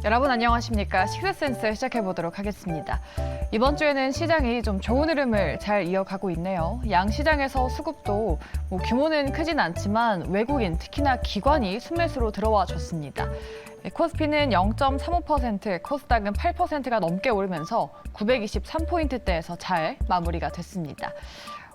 여러분 안녕하십니까? 식스센스 시작해보도록 하겠습니다. 이번 주에는 시장이 좀 좋은 흐름을 잘 이어가고 있네요. 양시장에서 수급도 규모는 크진 않지만 외국인, 특히나 기관이 순매수로 들어와 줬습니다. 코스피는 0.35%, 코스닥은 8%가 넘게 오르면서 923포인트대에서 잘 마무리가 됐습니다.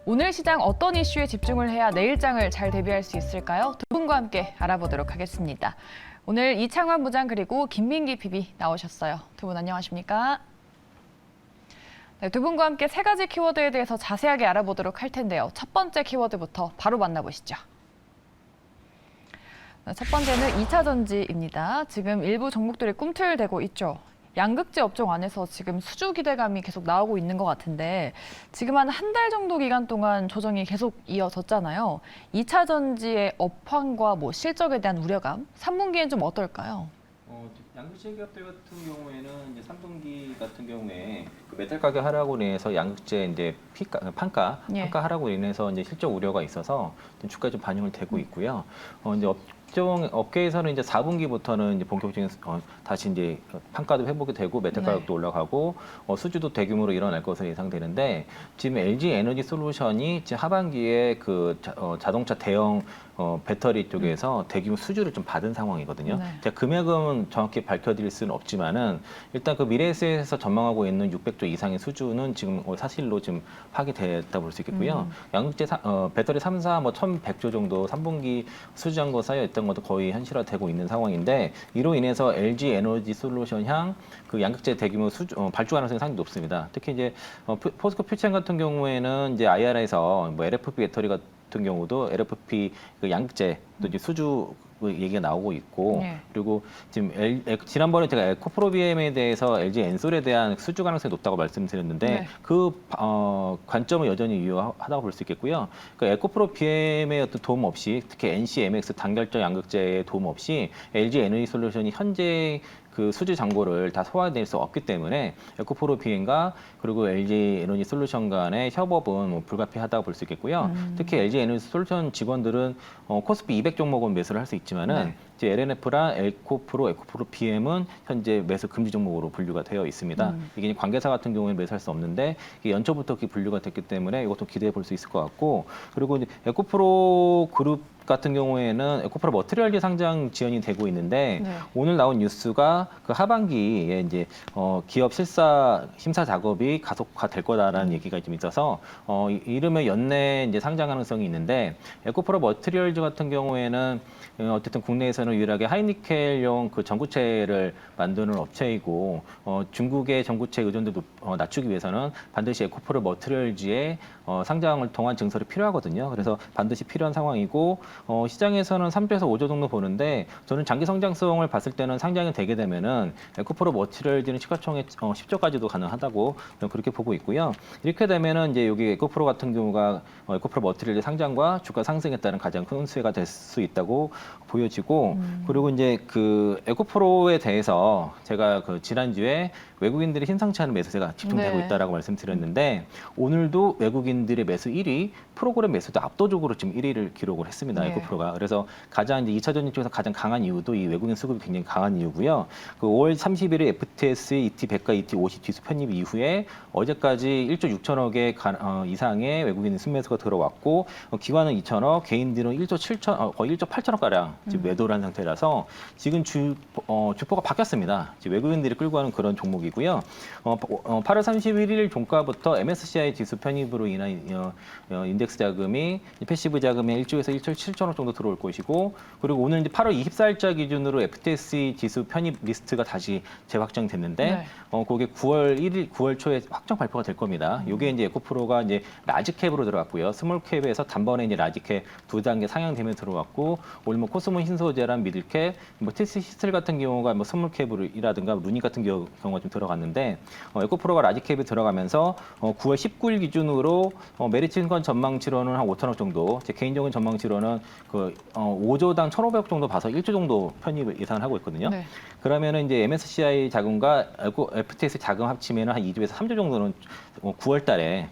오늘 시장 어떤 이슈에 집중을 해야 내일장을 잘 대비할 수 있을까요? 두 분과 함께 알아보도록 하겠습니다. 오늘 이창환 부장 그리고 김민기 PB 나오셨어요. 두 분 안녕하십니까? 네, 두 분과 함께 세 가지 키워드에 대해서 자세하게 알아보도록 할 텐데요. 첫 번째 키워드부터 바로 만나보시죠. 첫 번째는 2차 전지입니다. 지금 일부 종목들이 꿈틀대고 있죠. 양극재 업종 안에서 지금 수주 기대감이 계속 나오고 있는 것 같은데 지금 한 달 정도 기간 동안 조정이 계속 이어졌잖아요. 2차 전지의 업황과 실적에 대한 우려감, 3분기엔 좀 어떨까요? 양극재 기업들 같은 경우에는 이제 3분기 같은 경우에 그 메탈 가격 하락으로 인해서 양극재 이제 판가 하락으로 인해서 이제 실적 우려가 있어서 주가에 좀 반영을 되고 있고요. 이제 업계에서는 이제 4분기부터는 이제 본격적인 다시 이제 판가도 회복이 되고 메탈 가격도 올라가고 수주도 대규모로 일어날 것으로 예상되는데 지금 LG 에너지 솔루션이 지금 하반기에 그 자동차 대형 배터리 쪽에서 대규모 수주를 좀 받은 상황이거든요. 제가 금액은 정확히 밝혀드릴 수는 없지만은 일단 그 미래에셋에서 전망하고 있는 600조 이상의 수주는 지금 사실로 지금 파기됐다 볼 수 있겠고요. 양극재 배터리 3사 1,100조 정도 3분기 수주 잔고 쌓여 있던 것도 거의 현실화되고 있는 상황인데 이로 인해서 LG 에너지 솔루션 향 그 양극재 대규모 수주 발주 가능성이 상당히 높습니다. 특히 이제 포스코 퓨처엠 같은 경우에는 이제 IR에서 LFP 배터리 같은 경우도 LFP 그 양극재 또 이제 수주 얘기가 나오고 있고 그리고 지금 지난번에 제가 에코프로비엠에 대해서 LG 엔솔에 대한 수주 가능성이 높다고 말씀드렸는데 그 관점은 여전히 유효하다고 볼 수 있겠고요. 그 에코프로비엠의 어떤 도움 없이 특히 NCMX 단결적 양극재의 도움 없이 LG 에너지 솔루션이 현재 그 수주 잔고를 다 소화될 수 없기 때문에 에코프로 비행과 그리고 LG 에너지 솔루션 간의 협업은 불가피하다고 볼 수 있겠고요. 특히 LG 에너지 솔루션 직원들은 코스피 200 종목은 매수를 할 수 있지만은 이제 LNF랑 에코프로 BM은 현재 매수 금지 종목으로 분류가 되어 있습니다. 이게 관계사 같은 경우에 매수할 수 없는데 이게 연초부터 분류가 됐기 때문에 이것도 기대해 볼 수 있을 것 같고 그리고 이제 에코프로 그룹 같은 경우에는 에코프로 머티리얼즈 상장 지연이 되고 있는데 오늘 나온 뉴스가 그 하반기에 이제 기업 심사 작업이 가속화될 거다라는 얘기가 좀 있어서 이름에 연내 이제 상장 가능성이 있는데 에코프로 머티리얼즈 같은 경우에는 어쨌든 국내에서는 유일하게 하이니켈용 그 전구체를 만드는 업체이고 중국의 전구체 의존도 낮추기 위해서는 반드시 에코프로 머티리얼즈의 상장을 통한 증설이 필요하거든요. 그래서 반드시 필요한 상황이고 시장에서는 3조에서 5조 정도 보는데 저는 장기 성장성을 봤을 때는 상장이 되게 되면은 에코프로 머티리얼즈는 시가총액 10조까지도 가능하다고 그렇게 보고 있고요. 이렇게 되면은 이제 여기 에코프로 같은 경우가 에코프로 머티리얼즈 상장과 주가 상승에 따른 가장 큰 수혜가 될 수 있다고 보여지고 그리고 이제 그 에코프로에 대해서 제가 그 지난주에 외국인들이 심상치 않은 매수세가 집중되고 있다라고 말씀드렸는데 오늘도 외국인들의 매수 1위, 프로그램 매수도 압도적으로 지금 1위를 기록을 했습니다. 에코프로가. 그래서 가장 이제 2차 전지 쪽에서 가장 강한 이유도 이 외국인 수급이 굉장히 강한 이유고요. 그 5월 31일 FTS ET 100과 ET 50 지수 편입 이후에 어제까지 1조 6천억의 이상의 외국인 순매수가 들어왔고 기관은 2천억, 개인들은 1조 7천 거의 1조 8천억 가량 지금 매도를 한 상태라서 지금 주포가 바뀌었습니다. 지금 외국인들이 끌고 가는 그런 종목이고요. 8월 31일 종가부터 MSCI 지수 편입으로 인한 인덱스 자금이 패시브 자금이 1조에서 1조 7천억 정도 들어올 것이고 그리고 오늘 이제 8월 24일자 기준으로 FTSE 지수 편입 리스트가 다시 재확정됐는데 그게 9월 초에 확정 발표가 될 겁니다. 이게 이제 에코프로가 이제 라지캡으로 들어갔고요. 스몰캡에서 단번에 이제 라지캡 2단계 상향되면 들어왔고 오늘 코스모 신소재랑 미들캡, TC 시스텔 같은 경우가 스몰캡이라든가 루니 같은 경우가 좀 들어갔는데 에코프로가 라지캡에 들어가면서 9월 19일 기준으로 메리츠증권 전망치로는 한 5천억 정도, 제 개인적인 전망치로는 그 5조당 1,500억 정도 봐서 1조 정도 편입 예상을 하고 있거든요. 그러면은 이제 MSCI 자금과 FTS 자금 합치면은 한 2조에서 3조 정도는 9월 달에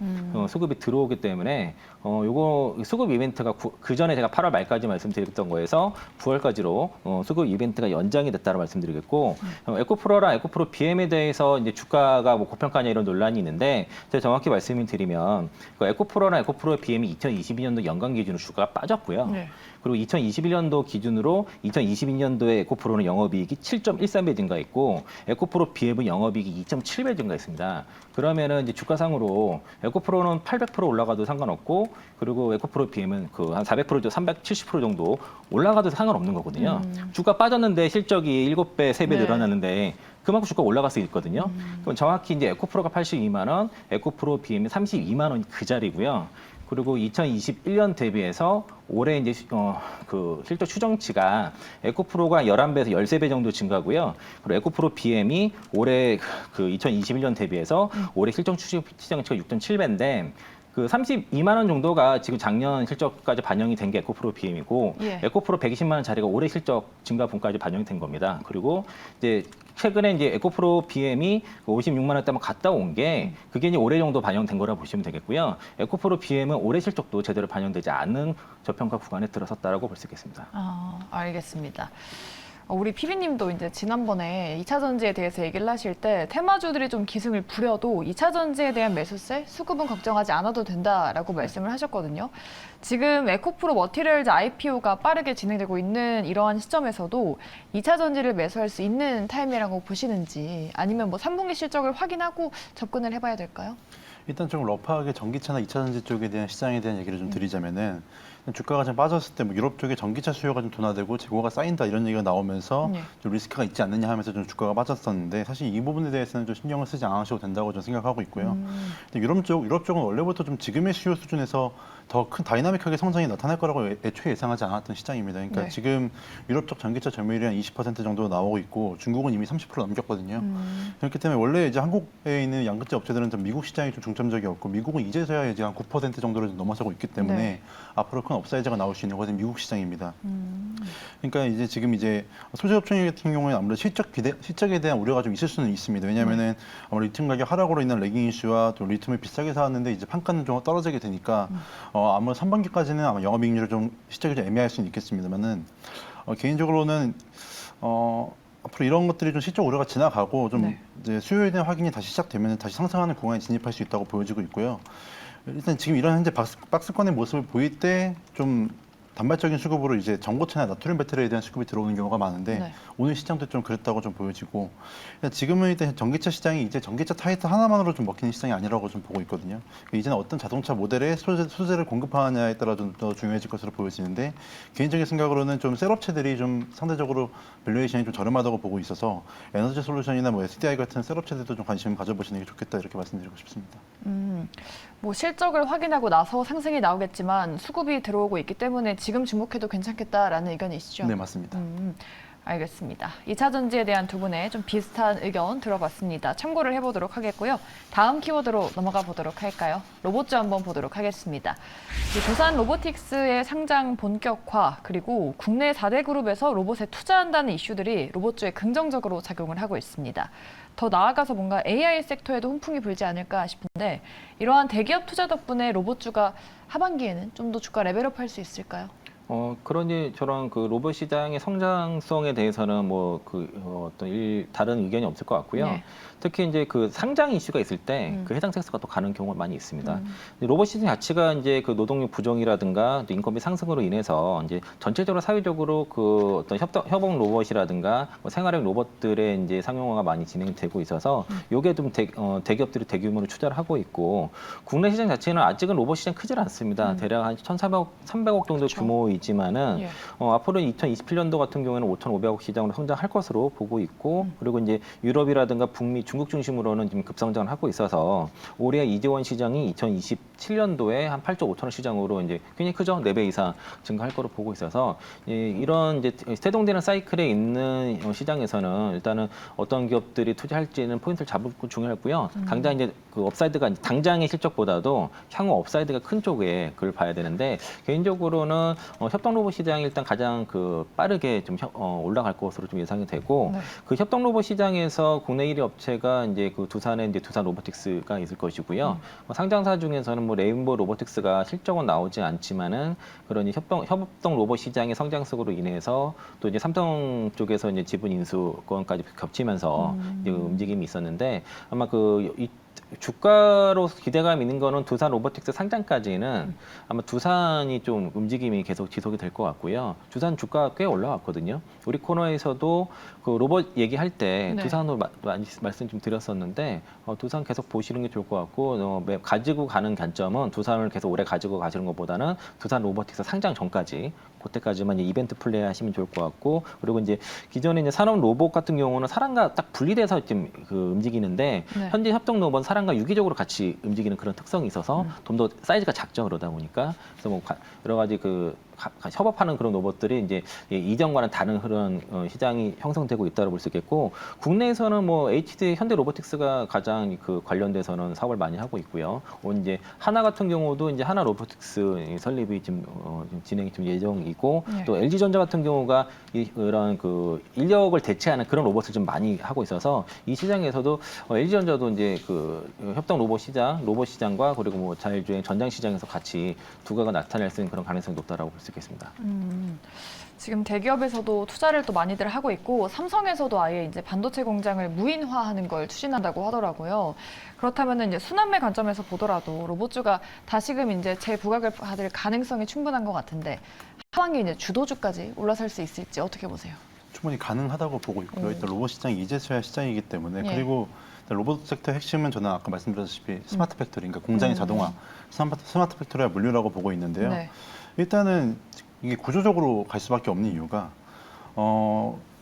수급이 들어오기 때문에 요거 수급 이벤트가 그 전에 제가 8월 말까지 말씀드렸던 거에서 9월까지로 수급 이벤트가 연장이 됐다고 말씀드리겠고, 에코프로랑 에코프로 BM에 대해서 이제 주가가 뭐 고평가냐 이런 논란이 있는데, 제가 정확히 말씀을 드리면 그 에코프로랑 에코프로 BM이 2022년도 연간 기준으로 주가가 빠졌고요. 네. 그리고 2021년도 기준으로 2022년도에 에코프로는 영업이익이 7.13배 증가했고, 에코프로 BM은 영업이익이 2.7배 증가했습니다. 그러면은 이제 주가상으로 에코프로는 800% 올라가도 상관없고, 그리고 에코프로 BM은 그 한 400%, 370% 정도 올라가도 상관없는 거거든요. 주가 빠졌는데 실적이 7배, 3배 네. 늘어났는데 그만큼 주가 올라갈 수 있거든요. 그럼 정확히 이제 에코프로가 82만 원, 에코프로 BM이 32만 원이 그 자리고요. 그리고 2021년 대비해서 올해 이제 그 실적 추정치가 에코프로가 11배에서 13배 정도 증가고요. 그리고 에코프로 BM이 올해 그 2021년 대비해서 올해 실적 추정치가 6.7배인데 그 32만 원 정도가 지금 작년 실적까지 반영이 된 게 에코프로 BM이고, 예. 에코프로 120만 원짜리가 올해 실적 증가분까지 반영이 된 겁니다. 그리고 이제 최근에 이제 에코프로 BM이 56만 원대 한번 갔다 온 게 그게 이제 올해 정도 반영된 거라 보시면 되겠고요. 에코프로 BM은 올해 실적도 제대로 반영되지 않은 저평가 구간에 들어섰다라고 볼 수 있겠습니다. 알겠습니다. 우리 피디님도 이제 지난번에 2차 전지에 대해서 얘기를 하실 때 테마주들이 좀 기승을 부려도 2차 전지에 대한 매수세, 수급은 걱정하지 않아도 된다라고 말씀을 하셨거든요. 지금 에코프로 머티리얼즈 IPO가 빠르게 진행되고 있는 이러한 시점에서도 2차 전지를 매수할 수 있는 타임이라고 보시는지, 아니면 뭐 3분기 실적을 확인하고 접근을 해봐야 될까요? 일단 좀 러프하게 전기차나 2차 전지 쪽에 대한 시장에 대한 얘기를 좀 드리자면은, 주가가 좀 빠졌을 때 뭐 유럽 쪽에 전기차 수요가 좀 둔화되고 재고가 쌓인다 이런 얘기가 나오면서 네. 좀 리스크가 있지 않느냐 하면서 좀 주가가 빠졌었는데, 사실 이 부분에 대해서는 좀 신경을 쓰지 않으셔도 된다고 저는 생각하고 있고요. 근데 유럽 쪽은 원래부터 좀 지금의 수요 수준에서 더 큰 다이나믹하게 성장이 나타날 거라고 애초에 예상하지 않았던 시장입니다. 그러니까 네. 지금 유럽 쪽 전기차 점유율이 한 20% 정도 나오고 있고, 중국은 이미 30% 넘겼거든요. 그렇기 때문에 원래 이제 한국에 있는 양극재 업체들은 좀 미국 시장이 좀 중점적이었고, 미국은 이제서야 이제 한 9% 정도를 좀 넘어서고 있기 때문에 네. 앞으로 큰 업사이즈가 나올 수 있는 것은 미국 시장입니다. 그러니까 이제 지금 이제 소재 업종 같은 경우에 아무래도 실적에 대한 우려가 좀 있을 수는 있습니다. 왜냐하면은 아무래도 리튬 가격 하락으로 인한 레깅 이슈와 또 리튬을 비싸게 사왔는데 이제 판가는 좀 떨어지게 되니까 아마 3분기까지는 아마 영업이익률을 좀 실적이 좀 애매할 수는 있겠습니다만은 개인적으로는 앞으로 이런 것들이 좀 실적 우려가 지나가고 좀 네. 이제 수요에 대한 확인이 다시 시작되면 다시 상승하는 구간에 진입할 수 있다고 보여지고 있고요. 일단 지금 이런 현재 박스권의 모습을 보일 때 좀 단발적인 수급으로 이제 전고체나 나트륨 배터리에 대한 수급이 들어오는 경우가 많은데, 네. 오늘 시장도 좀 그랬다고 좀 보여지고, 지금은 일단 전기차 시장이 이제 전기차 타이틀 하나만으로 좀 먹히는 시장이 아니라고 좀 보고 있거든요. 이제는 어떤 자동차 모델에 소재를 공급하느냐에 따라 좀 더 중요해질 것으로 보여지는데, 개인적인 생각으로는 좀 셀업체들이 좀 상대적으로 밸류에이션이 좀 저렴하다고 보고 있어서 에너지 솔루션이나 뭐 SDI 같은 셀업체들도 좀 관심 가져보시는 게 좋겠다 이렇게 말씀드리고 싶습니다. 뭐 실적을 확인하고 나서 상승이 나오겠지만 수급이 들어오고 있기 때문에 지금 주목해도 괜찮겠다라는 의견이시죠? 네, 맞습니다. 알겠습니다. 2차 전지에 대한 두 분의 좀 비슷한 의견 들어봤습니다. 참고를 해보도록 하겠고요. 다음 키워드로 넘어가 보도록 할까요? 로봇주 한번 보도록 하겠습니다. 두산 로보틱스의 상장 본격화, 그리고 국내 4대 그룹에서 로봇에 투자한다는 이슈들이 로봇주에 긍정적으로 작용을 하고 있습니다. 더 나아가서 뭔가 AI 섹터에도 훈풍이 불지 않을까 싶은데, 이러한 대기업 투자 덕분에 로봇주가 하반기에는 좀 더 주가 레벨업할 수 있을까요? 그러니 저런 그 로봇 시장의 성장성에 대해서는 뭐 다른 의견이 없을 것 같고요. 네. 특히 이제 그 상장 이슈가 있을 때 그 해당 섹터가 또 가는 경우가 많이 있습니다. 근데 로봇 시장 자체가 이제 그 노동력 부정이라든가 또 인건비 상승으로 인해서 이제 전체적으로 사회적으로 그 어떤 협동 로봇이라든가 뭐 생활형 로봇들의 이제 상용화가 많이 진행되고 있어서 요게 좀 대기업들이 대규모로 투자를 하고 있고, 국내 시장 자체는 아직은 로봇 시장 크질 않습니다. 대략 한 300억 정도 그렇죠. 규모이지만은 예. 앞으로 2027년도 같은 경우에는 5,500억 시장으로 성장할 것으로 보고 있고, 그리고 이제 유럽이라든가 북미, 중국 중심으로는 지금 급성장을 하고 있어서 올해 이재원 시장이 2027년도에 한 8조 5천억 시장으로 이제 굉장히 크죠. 4배 이상 증가할 거로 보고 있어서 이런 이제 태동되는 사이클에 있는 시장에서는 일단은 어떤 기업들이 투자할지는 포인트를 잡을 거 중요하고요. 당장 이제 그 업사이드가 당장의 실적보다도 향후 업사이드가 큰 쪽에 그걸 봐야 되는데, 개인적으로는 협동 로봇 시장이 일단 가장 그 빠르게 좀 올라갈 것으로 좀 예상이 되고 네. 그 협동 로봇 시장에서 국내 1위 업체가 이제 그 두산에 이제 두산 로보틱스가 있을 것이고요. 상장사 중에서는 뭐 레인보우 로보틱스가 실적은 나오지 않지만은 그런 이 협동 로봇 시장의 성장성으로 인해서 또 이제 삼성 쪽에서 이제 지분 인수권까지 겹치면서 이제 움직임이 있었는데 아마 이 주가로 기대감 있는 거는 두산 로보틱스 상장까지는 아마 두산이 좀 움직임이 계속 지속이 될 것 같고요. 두산 주가 꽤 올라왔거든요. 우리 코너에서도 그 로봇 얘기할 때 네. 두산으로 많이 말씀 좀 드렸었는데 두산 계속 보시는 게 좋을 것 같고 가지고 가는 관점은 두산을 계속 오래 가지고 가시는 것보다는 두산 로보틱스 상장 전까지 그때까지만 이벤트 플레이 하시면 좋을 것 같고 그리고 이제 기존에 이제 산업 로봇 같은 경우는 사람과 딱 분리돼서 좀 그 움직이는데 네. 현재 협동 로봇은 사람과 유기적으로 같이 움직이는 그런 특성이 있어서 좀 더 사이즈가 작죠 그러다 보니까 그래서 뭐 여러 가지 그 협업하는 그런 로봇들이 이제 이전과는 다른 그런 시장이 형성되고 있다고 볼 수 있겠고 국내에서는 뭐 HD 현대 로보틱스가 가장 그 관련돼서는 사업을 많이 하고 있고요. 이제 하나 같은 경우도 이제 하나 로보틱스 설립이 지금 진행이 좀 예정이고 네. 또 LG전자 같은 경우가 이런 그 인력을 대체하는 그런 로봇을 좀 많이 하고 있어서 이 시장에서도 LG전자도 이제 그 협동 로봇 시장과 그리고 뭐 자율주행 전장 시장에서 같이 두각을 나타낼 수 있는 그런 가능성이 높다라고 볼 수 있겠습니다. 지금 대기업에서도 투자를 또 많이들 하고 있고 삼성에서도 아예 이제 반도체 공장을 무인화하는 걸 추진한다고 하더라고요. 그렇다면 이제 순환매 관점에서 보더라도 로봇주가 다시금 이제 재부각을 받을 가능성이 충분한 것 같은데 하반기 이제 주도주까지 올라설 수 있을지 어떻게 보세요? 충분히 가능하다고 보고 있고요. 일단 로봇 시장이 이제서야 시장이기 때문에 예. 그리고 로봇 섹터 핵심은 저는 아까 말씀드렸다시피 스마트 팩토리, 그러니까 공장의 자동화, 스마트 팩토리와 물류라고 보고 있는데요. 네. 일단은 이게 구조적으로 갈 수밖에 없는 이유가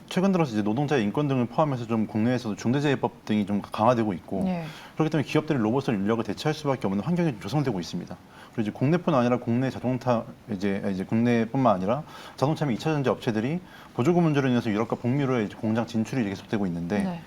최근 들어서 이제 노동자의 인권 등을 포함해서 좀 국내에서도 중대재해법 등이 좀 강화되고 있고 예. 그렇기 때문에 기업들이 로봇을 인력을 대체할 수밖에 없는 환경이 좀 조성되고 있습니다. 그리고 이제 국내뿐 아니라 국내 자동차 이제 국내뿐만 아니라 자동차 및 2차 전지 업체들이 보조금 문제로 인해서 유럽과 북미로의 이제 공장 진출이 계속되고 있는데 네.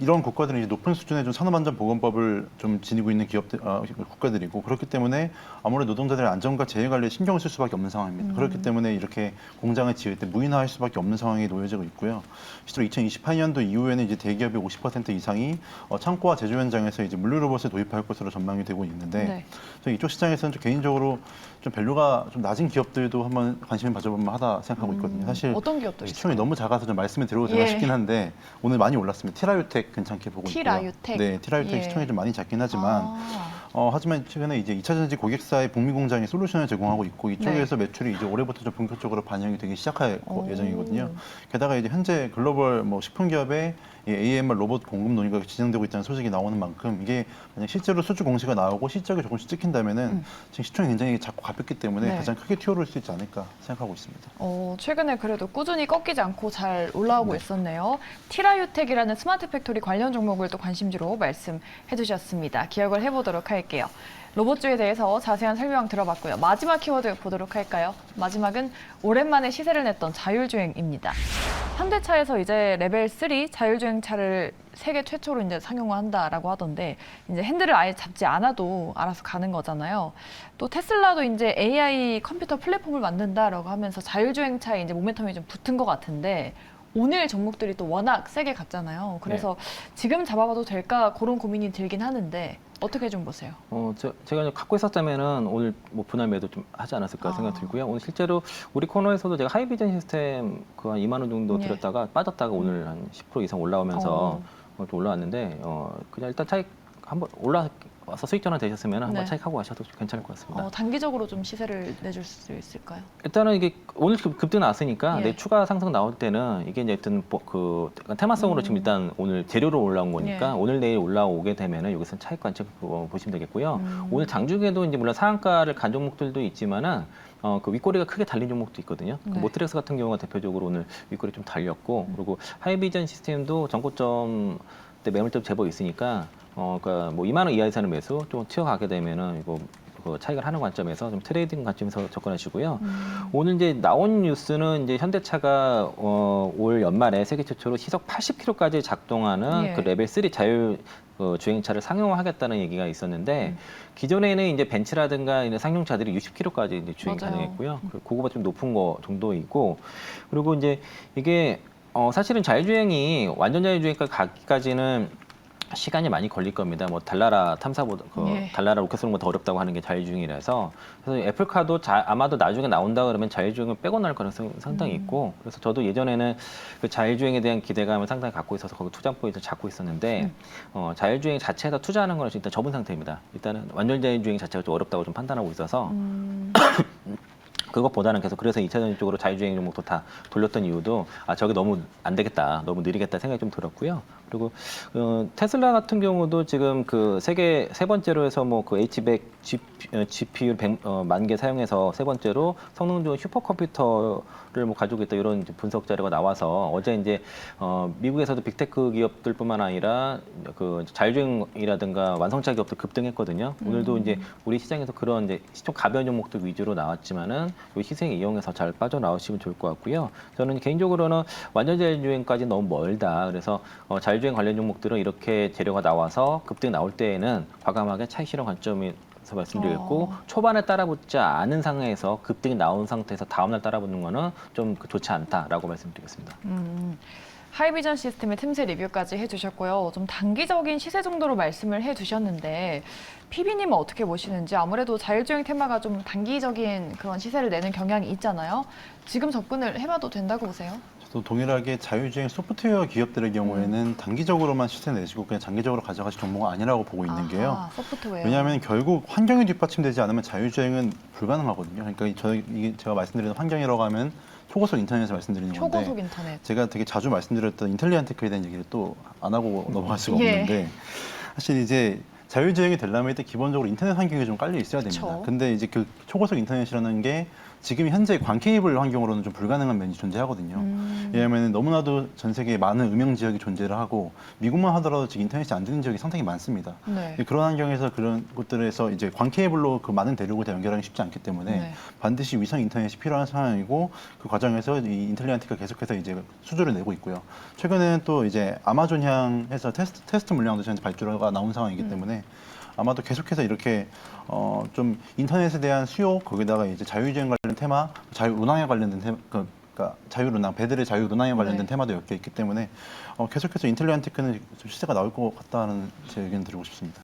이런 국가들은 이제 높은 수준의 좀 산업안전보건법을 좀 지니고 있는 국가들이고 그렇기 때문에 아무래도 노동자들의 안전과 재해 관리에 신경을 쓸 수밖에 없는 상황입니다. 그렇기 때문에 이렇게 공장을 지을 때 무인화할 수밖에 없는 상황에 놓여지고 있고요. 실제로 2028년도 이후에는 이제 대기업의 50% 이상이 창고와 제조 현장에서 이제 물류 로봇을 도입할 것으로 전망이 되고 있는데 네. 저는 이쪽 시장에서는 좀 개인적으로 좀 밸류가 좀 낮은 기업들도 한번 관심을 가져보면 하다 생각하고 있거든요. 사실 어떤 기업도 시총이 있어요? 너무 작아서 좀 말씀을 드려도 되나 예. 싶긴 한데 오늘 많이 올랐습니다. 티라유텍 괜찮게 보고 있고요. 티라유텍? 네, 티라유텍 예. 시총이 좀 많이 작긴 하지만 하지만 최근에 이제 2차 전지 고객사의 북미 공장에 솔루션을 제공하고 있고 이쪽에서 매출이 이제 올해부터 좀 본격적으로 반영이 되기 시작할 예정이거든요. 게다가 이제 현재 글로벌 뭐 식품 기업의 AMR 로봇 공급 논의가 진행되고 있다는 소식이 나오는 만큼 이게 만약 실제로 수주 공시가 나오고 실적이 조금씩 찍힌다면은 지금 시총이 굉장히 작고 가볍기 때문에 네. 가장 크게 튀어오를 수 있지 않을까 생각하고 있습니다. 최근에 그래도 꾸준히 꺾이지 않고 잘 올라오고 네. 있었네요. 티라유텍이라는 스마트 팩토리 관련 종목을 또 관심주로 말씀해 주셨습니다. 기억을 해보도록 할게요. 로봇주에 대해서 자세한 설명 들어봤고요. 마지막 키워드 보도록 할까요? 마지막은 오랜만에 시세를 냈던 자율주행입니다. 현대차에서 이제 레벨 3 자율주행차를 세계 최초로 이제 상용화한다라고 하던데 이제 핸들을 아예 잡지 않아도 알아서 가는 거잖아요. 또 테슬라도 이제 AI 컴퓨터 플랫폼을 만든다라고 하면서 자율주행차에 이제 모멘텀이 좀 붙은 것 같은데 오늘 종목들이 또 워낙 세게 갔잖아요. 그래서 지금 잡아봐도 될까 그런 고민이 들긴 하는데 어떻게 좀 보세요? 제가 갖고 있었다면은 오늘 뭐 분할 매도 좀 하지 않았을까 생각 들고요. 오늘 실제로 우리 코너에서도 제가 하이비전 시스템 그 한 2만 원 정도 드렸다가 빠졌다가 오늘 한 10% 이상 올라오면서 좀 올라왔는데 그냥 일단 차익 한번 올라와서 수익 전환 되셨으면 한번 차익하고 가셔도 괜찮을 것 같습니다. 단기적으로 좀 시세를 내줄 수 있을까요? 일단은 이게 오늘 급등 나왔으니까 내 추가 상승 나올 때는 이게 이제 어떤 그 테마성으로 지금 일단 오늘 재료로 올라온 거니까 오늘 내일 올라오게 되면은 여기서 차익 관점 보시면 되겠고요. 오늘 장중에도 이제 물론 상한가를 간 종목들도 있지만은 그 윗꼬리가 크게 달린 종목도 있거든요. 그 모트렉스 같은 경우가 대표적으로 오늘 윗꼬리 좀 달렸고 그리고 하이비전 시스템도 전고점 때 매물점 제법 있으니까 그러니까 뭐 2만 원 이하에서는 매수 좀 튀어가게 되면은 이거 그 차익을 하는 관점에서 좀 트레이딩 관점에서 접근하시고요. 오늘 이제 나온 뉴스는 이제 현대차가 올 연말에 세계 최초로 시속 80km까지 작동하는 그 레벨 3 주행차를 상용화하겠다는 얘기가 있었는데 기존에는 이제 벤츠라든가 이런 상용차들이 60km까지 이제 주행 맞아요. 가능했고요. 그거보다 좀 높은 거 정도이고 그리고 이제 이게 사실은 자율주행이 완전 자율주행까지 가기까지는 시간이 많이 걸릴 겁니다. 뭐 달나라 탐사보다 예. 달나라 로켓 쏘는 것보다 어렵다고 하는 게 자율주행이라서 그래서 애플카도 아마도 나중에 나온다 그러면 자율주행을 빼고 나올 가능성이 상당히 있고 그래서 저도 예전에는 그 자율주행에 대한 기대감을 상당히 갖고 있어서 거기 투자 포인트를 잡고 있었는데 자율주행 자체에다 투자하는 거는 일단 접은 상태입니다. 일단은 완전 자율주행 자체가 좀 어렵다고 좀 판단하고 있어서 그것보다는 계속 그래서 2차전 쪽으로 자율주행 종목도 다 돌렸던 이유도 저게 너무 안 되겠다, 너무 느리겠다 생각이 좀 들었고요. 그리고 테슬라 같은 경우도 지금 그 세계 세 번째로 해서 뭐 그 H100 GPU 100만 개 사용해서 세 번째로 성능 좋은 슈퍼컴퓨터를 뭐 가지고 있다 이런 이제 분석 자료가 나와서 어제 이제 미국에서도 빅테크 기업들뿐만 아니라 그 자율주행이라든가 완성차 기업도 급등했거든요. 오늘도 이제 우리 시장에서 그런 이제 좀 가벼운 종목들 위주로 나왔지만은 이 시세에 이용해서 잘 빠져나오시면 좋을 것 같고요. 저는 개인적으로는 완전 자율주행까지 너무 멀다. 그래서 자율주행 관련 종목들은 이렇게 재료가 나와서 급등 나올 때에는 과감하게 차익 실현 관점에서 말씀드렸고 초반에 따라붙지 않은 상황에서 급등이 나온 상태에서 다음날 따라붙는 거는 좀 좋지 않다라고 말씀드리겠습니다. 하이비전 시스템의 틈새 리뷰까지 해주셨고요. 좀 단기적인 시세 정도로 말씀을 해주셨는데 PB님은 어떻게 보시는지 아무래도 자율주행 테마가 좀 단기적인 그런 시세를 내는 경향이 있잖아요. 지금 접근을 해봐도 된다고 보세요? 저도 동일하게 자율주행 소프트웨어 기업들의 경우에는 단기적으로만 시세 내시고 그냥 장기적으로 가져가실 종목은 아니라고 보고 있는 게요. 소프트웨어. 왜냐하면 결국 환경이 뒷받침되지 않으면 자율주행은 불가능하거든요. 그러니까 이게 제가 말씀드리는 환경이라고 하면 초고속 인터넷에서 말씀드리는 건데 초고속 인터넷. 제가 되게 자주 말씀드렸던 인텔리안테크에 대한 얘기를 또 안 하고 넘어갈 수가 예. 없는데 사실 이제 자율주행이 되려면 일단 기본적으로 인터넷 환경이 좀 깔려 있어야 됩니다. 그쵸. 근데 이제 그 초고속 인터넷이라는 게 지금 현재 광 케이블 환경으로는 좀 불가능한 면이 존재하거든요. 왜냐하면 너무나도 전 세계에 많은 음영 지역이 존재를 하고 미국만 하더라도 지금 인터넷이 안 되는 지역이 상당히 많습니다. 네. 그런 환경에서 그런 곳들에서 이제 광 케이블로 그 많은 대륙을 다 연결하기 쉽지 않기 때문에 네. 반드시 위성 인터넷이 필요한 상황이고 그 과정에서 이 인텔리안트가 계속해서 이제 수주를 내고 있고요. 최근에는 또 이제 아마존향에서 테스트 물량도 현재 발주가 나온 상황이기 때문에 아마도 계속해서 이렇게 좀 인터넷에 대한 수요 거기다가 이제 자율주행 관련 테마, 자율운항에 관련된 테마, 그러니까 자율운항, 배들의 자율운항에 관련된 네. 테마도 엮여 있기 때문에 계속해서 인텔리안테크는 좀 시세가 나올 것 같다는 제 의견 드리고 싶습니다.